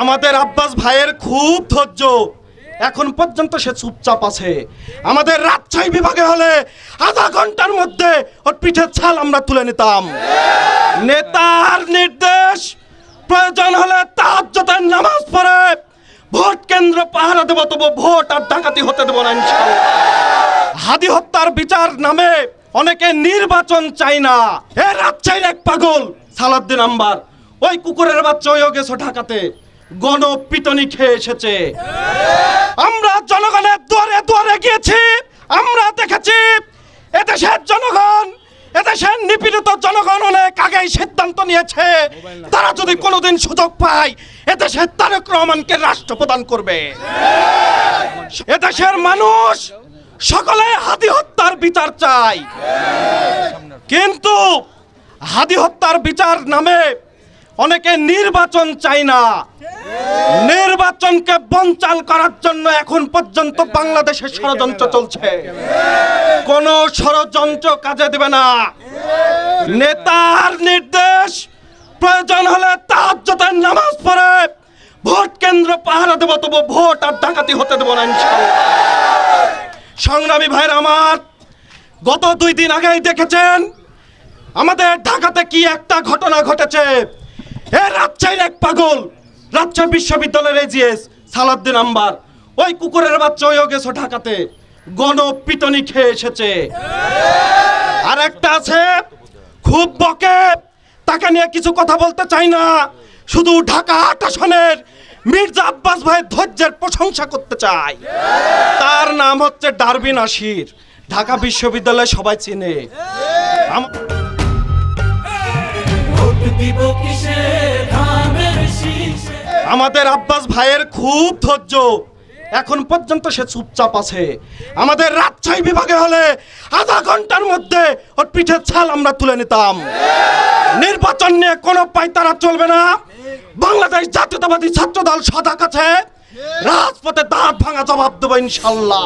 আমাদের আব্বাস ভাইয়ের খুব ধৈর্য, এখন পর্যন্ত সে চুপচাপ আছে। আমাদের রাজশাহী বিভাগে হলে আধা ঘন্টার মধ্যে ওর পিঠের ছাল আমরা তুলে নিতাম। নেতার নির্দেশ, প্রয়োজন হলে তাহাজ্জুদের নামাজ পড়ে ভোট কেন্দ্র পাহারা দেব, তবু ভোট আর ডাকাতি হতে দেব না ইনশাআল্লাহ। হাদি হত্যার বিচার নামে অনেকে নির্বাচন চাই না। এ রাজশাহীর এক পাগল সালাউদ্দিন আম্বার, ওই কুকুরের বাচ্চা ওইও গেছে ঢাকাতে, গণপিটনি খেয়ে এসেছে। আমরা জনগণের দুয়ারে দুয়ারে গিয়েছি, আমরা দেখেছি এদেশের জনগণ, এদেশের নিপীড়িত জনগণ অনেক আগেই সিদ্ধান্ত নিয়েছে তারা যদি কোনোদিন সুযোগ পায় এদেশের তারেক রহমানকে রাষ্ট্র প্রদান করবে। এদেশের মানুষ সকলে হাদি হত্যার বিচার চায়, কিন্তু হাদি হত্যার বিচার নামে অনেকে নির্বাচন চাই না। নির্বাচনকে বঞ্চন করার জন্য এখন পর্যন্ত বাংলাদেশে ষড়যন্ত্র চলছে, কোন ষড়যন্ত্র কাজে দেবে না। নেতার নির্দেশ, প্রয়োজন হলে তাহাজ্জুদের নামাজ পড়ে ভোট কেন্দ্র পাহারা দেব, তবু ভোট আর ডাকাতি হতে দেব না ইনশাআল্লাহ। সংগ্রামী ভাইরা আমার, গত 2 দিন আগেই দেখেছেন আমাদের ঢাকাতে কি একটা ঘটনা ঘটেছে। এ রাজশাহীর এক পাগল, রাজশাহী বিশ্ববিদ্যালয়ের এজিএস সালাউদ্দিন আম্বার, ওই কুকুরের বাচ্চা ওইও গেছে ঢাকাতে, গণপিটনি খেয়ে এসেছে। আর একটা আছে খুব বকে, তাকে নিয়ে কিছু কথা বলতে চাই না, শুধু ঢাকা 8 আসনের মির্জা আব্বাস ভাইয়ের ধৈর্যের প্রশংসা করতে চাই। তার নাম হচ্ছে ডারবিন আশির, ঢাকা বিশ্ববিদ্যালয়ে সবাই চিনে। আমাদের আব্বাস ভাইয়ের খুব ধৈর্য, এখন পর্যন্ত সে চুপচাপ আছে। আমাদের রাজশাহী বিভাগে হলে আধা ঘন্টার মধ্যে ওর পিঠের ছাল আমরা তুলে নিতাম। নির্বাচন নিয়ে কোনো পাইতারা চলবে না। বাংলাদেশ জাতীয়তাবাদী ছাত্রদল সদা কাছে রাজপথে দাঁত ভাঙা জবাব দেবো ইনশাল্লাহ।